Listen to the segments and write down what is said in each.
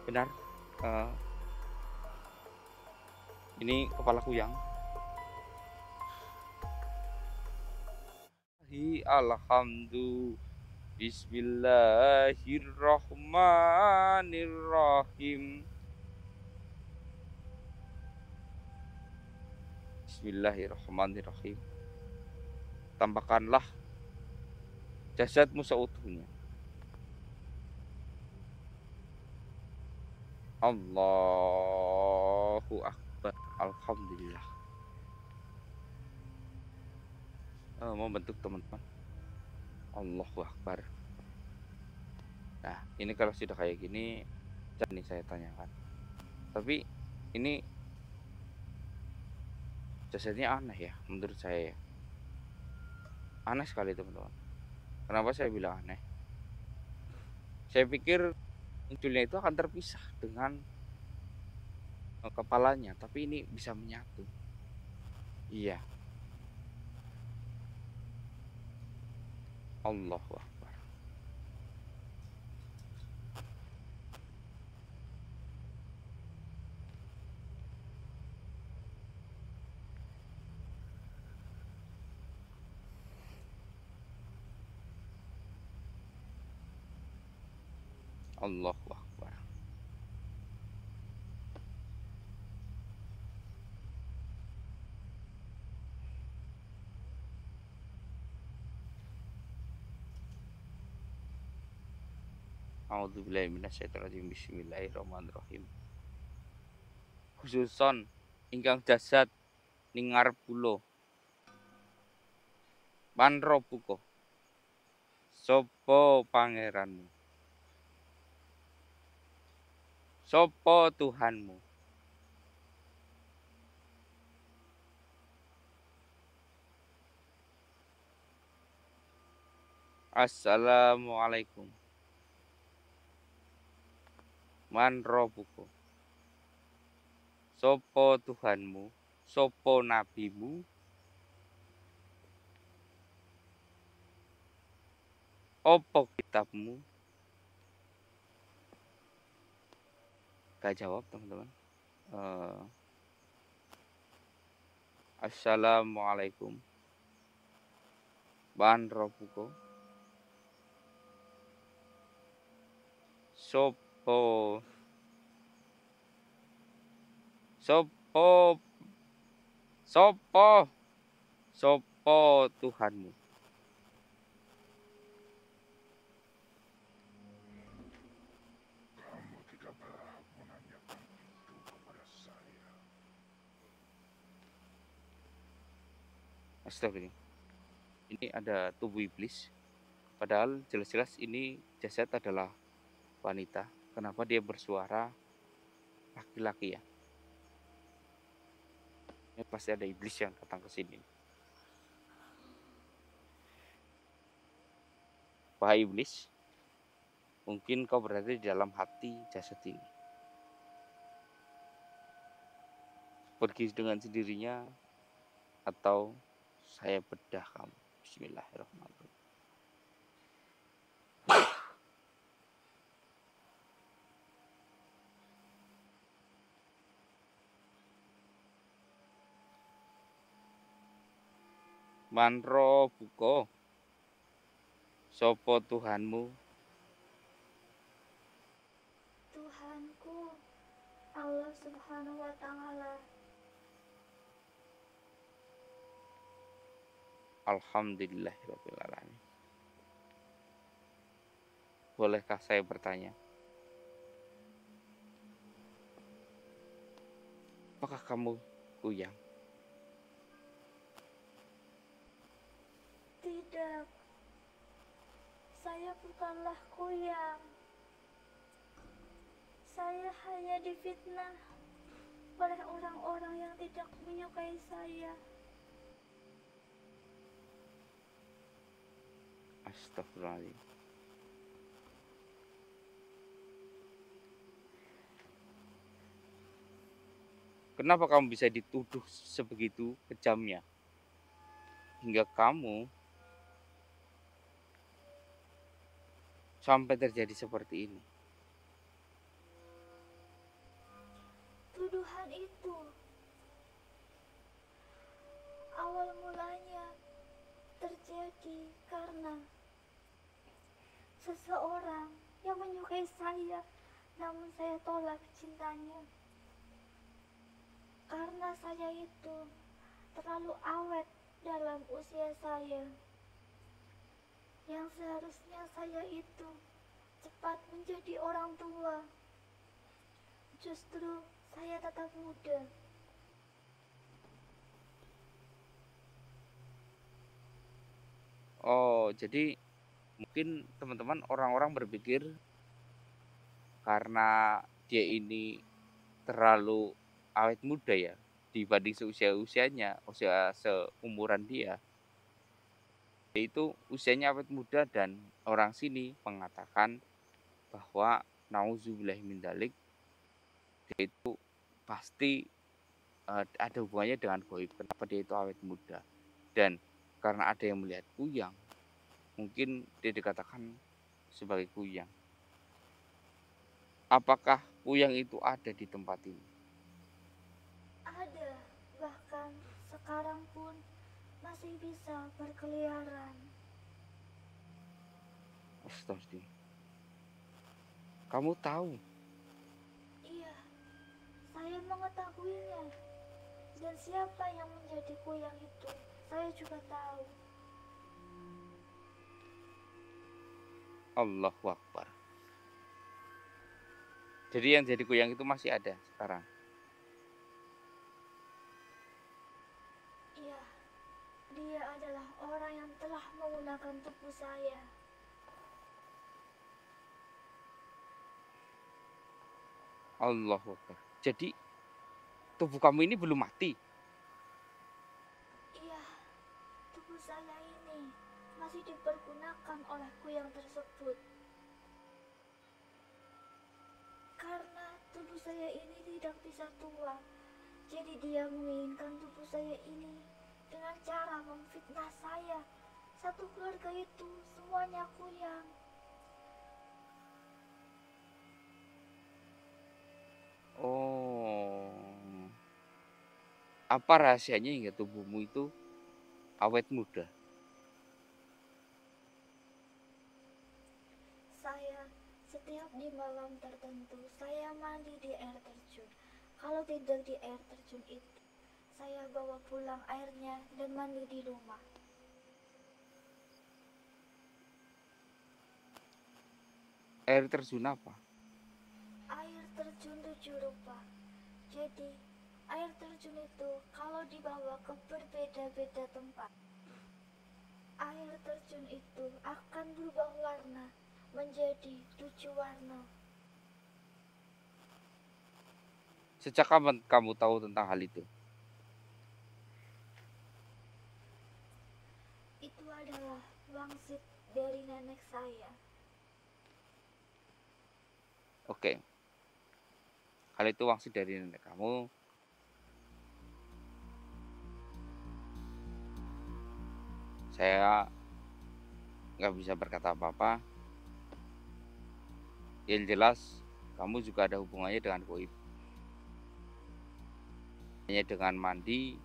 Benar, eh, ini kepala kuyang. Alhamdulillah. Bismillahirrahmanirrahim. Bismillahirrahmanirrahim. Tambahkanlah jasadmu seutuhnya. Allahu Akbar. Alhamdulillah. Mau bentuk teman-teman. Allahu Akbar. Nah, ini kalau sudah kayak gini, nih saya tanyakan. Tapi ini jasadnya aneh ya, menurut saya ya. Aneh sekali teman-teman. Kenapa saya bilang aneh? Saya pikir munculnya itu akan terpisah dengan kepalanya, tapi ini bisa menyatu. Iya, Allahu Akbar. Allahu Akbar. A'udzubillahi minasyaitonirrajim. Bismillahirrahmanirrahim. Khususon ingkang jasad ning ngarep kula. Manro buka. Sopo pangeranmu? Sopo Tuhanmu? Assalamualaikum. Manro buka. Sopo Tuhanmu? Sopo nabimu? Opo kitabmu? Gak jawab teman-teman. Assalamualaikum. Manro buka. Sopo Tuhanmu? Kamu tidak berhak menanyakan itu kepada saya. Astagfirullah. Ini ada tubuh iblis. Padahal jelas-jelas ini jasad adalah wanita. Kenapa dia bersuara laki-laki ya? Ini pasti ada iblis yang datang ke sini. Wahai iblis, mungkin kau berada di dalam hati jasad ini. Pergi dengan sendirinya atau saya bedah kamu. Bismillahirrahmanirrahim. Manro buko. Sopo Tuhanmu? Tuhanku, Allah Subhanahu wa Ta'ala. Alhamdulillahirrahmanirrahim. Bolehkah saya bertanya? Apakah kamu kuyang? Tidak, saya bukanlah kuyang. Saya hanya difitnah oleh orang-orang yang tidak menyukai saya. Astagfirullahaladzim. Kenapa kamu bisa dituduh sebegitu kejamnya? Hingga kamu sampai terjadi seperti ini. Tuduhan itu awal mulanya terjadi karena seseorang yang menyukai saya, namun saya tolak cintanya. Karena saya itu terlalu awet dalam usia saya, yang seharusnya saya itu cepat menjadi orang tua. Justru saya tetap muda. Oh, jadi mungkin teman-teman orang-orang berpikir karena dia ini terlalu awet muda ya dibanding seusia-usianya, usia seumuran dia. Yaitu usianya awet muda dan orang sini mengatakan bahwa nauzubillah min dzalik, dia itu pasti ada hubungannya dengan goib. Kenapa dia itu awet muda? Dan karena ada yang melihat kuyang, mungkin dia dikatakan sebagai kuyang. Apakah kuyang itu ada di tempat ini? Ada, bahkan sekarang pun masih bisa berkeliaran. Astagfirullah. Kamu tahu? Iya, saya mengetahuinya. Dan siapa yang menjadi kuyang itu, saya juga tahu. Allahu Akbar. Jadi yang jadi kuyang itu masih ada sekarang. Iya, dia adalah orang yang telah menggunakan tubuh saya. Allahu Akbar. Jadi tubuh kamu ini belum mati. Iya, tubuh saya ini masih dipergunakan oleh kuyang tersebut. Karena tubuh saya ini tidak bisa tua, jadi dia menginginkan tubuh saya ini dengan cara memfitnah saya. Satu keluarga itu semuanya kuyang. Oh. Apa rahasianya hingga tubuhmu itu awet muda? Saya setiap di malam tertentu saya mandi di air terjun. Kalau tidak di air terjun itu, saya bawa pulang airnya dan mandi di rumah. Air terjun apa? Air terjun 7 rupa. Jadi air terjun itu kalau dibawa ke berbeda-beda tempat, air terjun itu akan berubah warna menjadi 7 warna. Sejak kapan kamu tahu tentang hal itu? Itu adalah wangsit dari nenek saya. Oke. Hal itu wangsit dari nenek kamu. Saya nggak bisa berkata apa-apa. Yang jelas kamu juga ada hubungannya dengan goib. Hanya dengan mandi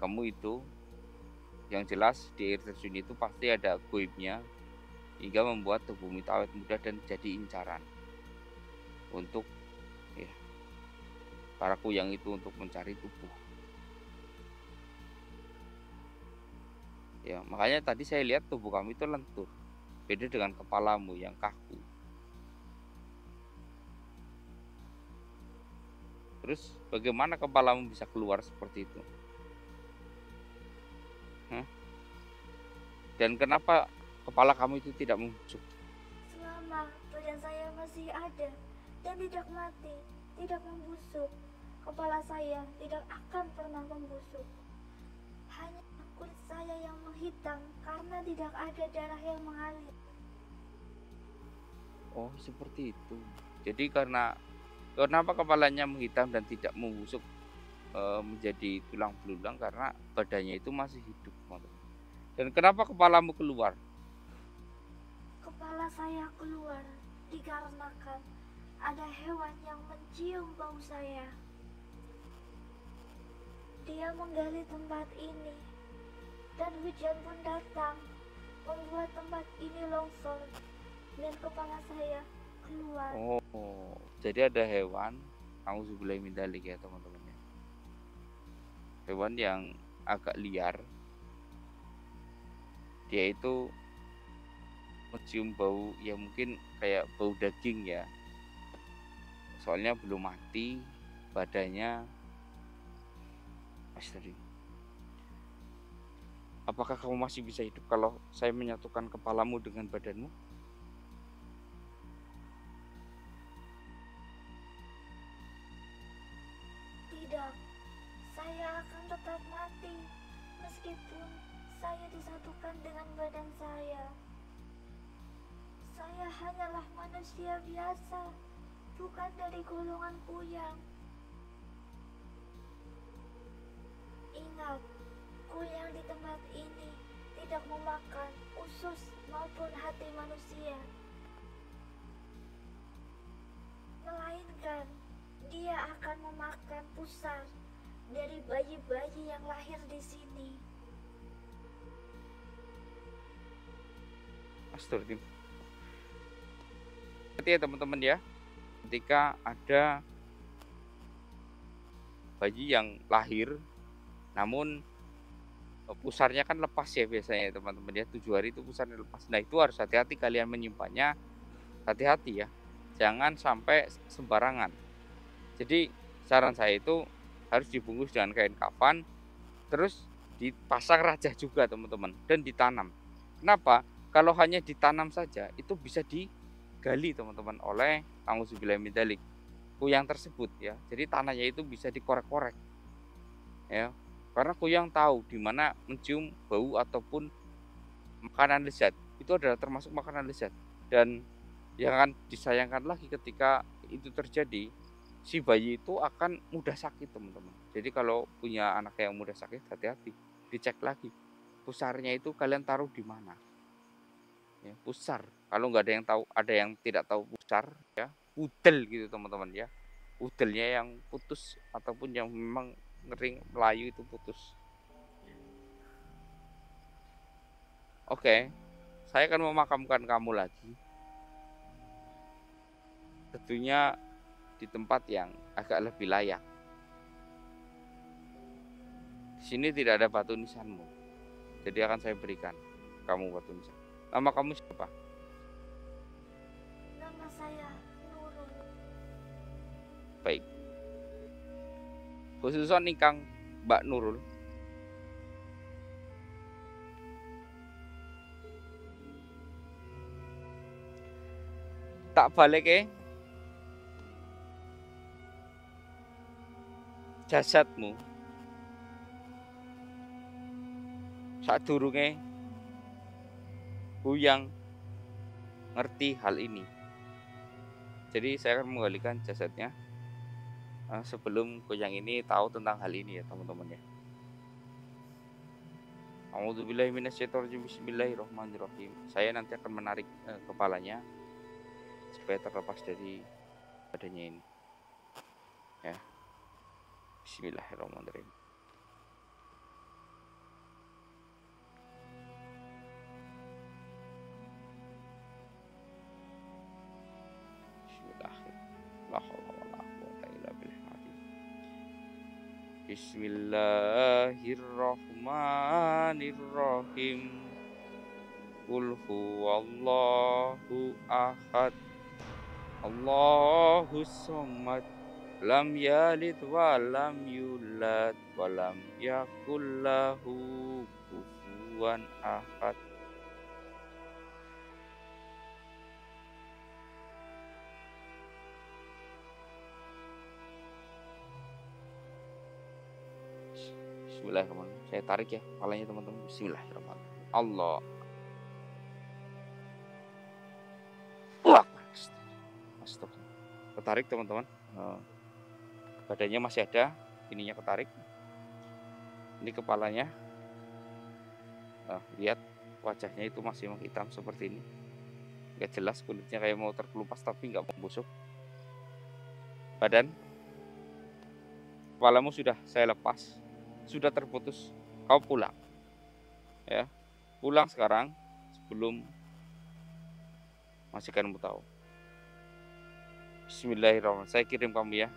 kamu itu, yang jelas di air terjun itu pasti ada goibnya hingga membuat tubuhmu itu awet muda dan jadi incaran untuk ya, para kuyang itu untuk mencari tubuh. Ya, makanya tadi saya lihat tubuh kamu itu lentur. Beda dengan kepalamu yang kaku. Terus bagaimana kepalamu bisa keluar seperti itu? Dan kenapa kepala kamu itu tidak membusuk? Selama badan saya masih ada dan tidak mati, tidak membusuk, kepala saya tidak akan pernah membusuk. Hanya kulit saya yang menghitam karena tidak ada darah yang mengalir. Oh, seperti itu. Jadi kenapa kepalanya menghitam dan tidak membusuk menjadi tulang belulang, karena badannya itu masih hidup. Dan kenapa kepalamu keluar? Kepala saya keluar dikarenakan ada hewan yang mencium bau saya. dia menggali tempat ini, dan hujan pun datang, membuat tempat ini longsor, dan kepala saya keluar. Oh, jadi ada hewan, auzubillahi min dzalik ya teman-teman ya. Hewan yang agak liar. Dia itu mencium bau ya mungkin kayak bau daging ya. Soalnya belum mati, badannya astagfirullah. Apakah kamu masih bisa hidup kalau saya menyatukan kepalamu dengan badanmu? Tidak, saya akan tetap mati meskipun saya disatukan dengan badan saya. Saya hanyalah manusia biasa, bukan dari golongan kuyang. Ingat, kuyang di tempat ini tidak memakan usus maupun hati manusia, melainkan dia akan memakan pusar dari bayi-bayi yang lahir di sini. Astagfirullah. Berarti ya teman-teman ya, ketika ada bayi yang lahir namun pusarnya kan lepas ya biasanya teman-teman ya, 7 hari itu pusarnya lepas. Nah itu harus hati-hati kalian menyimpannya, hati-hati ya, jangan sampai sembarangan. Jadi saran saya itu harus dibungkus dengan kain kafan, terus dipasang rajah juga teman-teman, dan ditanam. Kenapa? Kalau hanya ditanam saja itu bisa digali teman-teman oleh auzubillahi min dzalik, kuyang tersebut ya. Jadi tanahnya itu bisa dikorek-korek ya, karena kuyang tahu di mana mencium bau ataupun makanan lezat, itu adalah termasuk makanan lezat. Dan yang akan disayangkan lagi ketika itu terjadi, si bayi itu akan mudah sakit teman-teman. Jadi kalau punya anak yang mudah sakit, hati-hati, dicek lagi pusarnya itu kalian taruh di mana ya. Pusar, kalau nggak ada yang tahu, ada yang tidak tahu pusar ya, udel gitu teman-teman ya, udelnya yang putus ataupun yang memang ngering melayu itu putus. Oke, saya akan memakamkan kamu lagi, tentunya di tempat yang agak lebih layak. Di sini tidak ada batu nisanmu, jadi akan saya berikan kamu batu nisan. Nama kamu siapa? Nama saya Nurul. Baik. Khususan ingkang Mbak Nurul, tak balik jasadmu sadurunge Buyang ngerti hal ini. Jadi saya akan menggalikan jasadnya sebelum Kuyang ini tahu tentang hal ini ya teman-teman ya. A'udzubillahi minasyaitonirrajim. Bismillahirrahmanirrahim. Saya nanti akan menarik kepalanya supaya terlepas dari badannya ini. Ya. Bismillahirrahmanirrahim. Bismillahirrahmanirrahim. Qul huwallahu ahad, Allahus samad, lam yalid wa lam yulad wa lam yakul lahu kufuwan ahad. Bismillahirrahmanirrahim. Saya tarik ya kepalanya teman-teman. Bismillahirrahmanirrahim. Allah. Wah, astagfirullah. Ketarik teman-teman. Badannya masih ada, ininya ketarik. Ini kepalanya. Lihat wajahnya itu masih menghitam seperti ini. Gak jelas, kulitnya kayak mau terkelupas tapi nggak membusuk. Badan, kepalamu sudah saya lepas. sudah terputus, kau pulang. Ya, pulang sekarang sebelum majikanmu tahu. Bismillahirrahmanirrahim. Saya kirim kamu ya.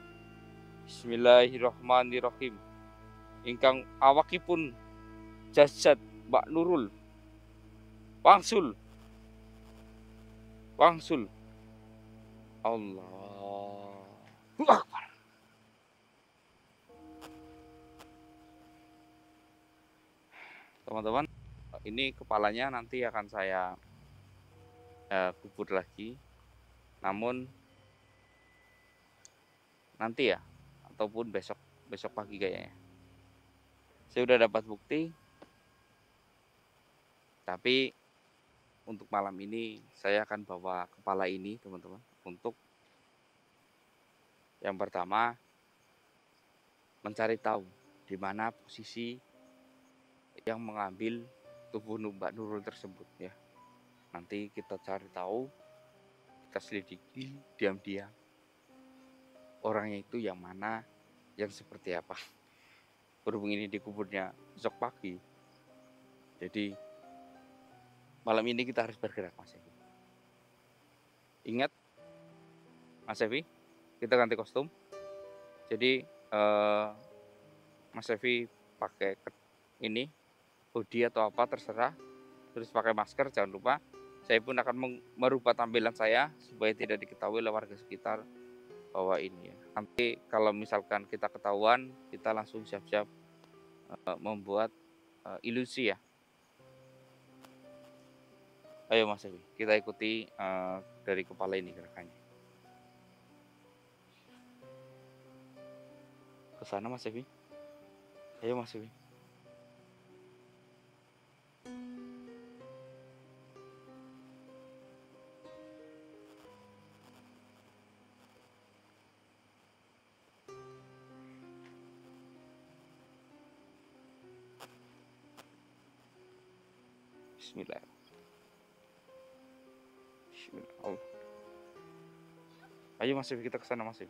Bismillahirrahmanirrahim. Ingkang awakipun jasad Mbak Nurul. Wangsul. Wangsul. Allahu Akbar. Teman-teman, ini kepalanya nanti akan saya kubur lagi. Namun nanti ya, ataupun besok pagi kayaknya. Saya udah dapat bukti, tapi untuk malam ini saya akan bawa kepala ini, teman-teman, untuk yang pertama mencari tahu di mana posisi yang mengambil tubuh Mbak Nurul tersebut ya. Nanti kita cari tahu, kita selidiki diam-diam orangnya itu yang mana, yang seperti apa. Berhubung ini dikuburnya besok pagi, jadi malam ini kita harus bergerak, Mas Evi. Ingat, Mas Evi, kita ganti kostum. Jadi Mas Evi pakai ini hoodie atau apa terserah, terus pakai masker, jangan lupa. Saya pun akan merubah tampilan saya supaya tidak diketahui oleh warga sekitar bahwa ini ya. Nanti kalau misalkan kita ketahuan, kita langsung siap-siap membuat ilusi ya. Ayo Mas Evi, kita ikuti dari kepala ini gerakannya. Ke sana Mas Evi. Ayo Mas Evi. Bismillah. Bismillah. Ayo Mas Evi, kita ke sana Mas Evi.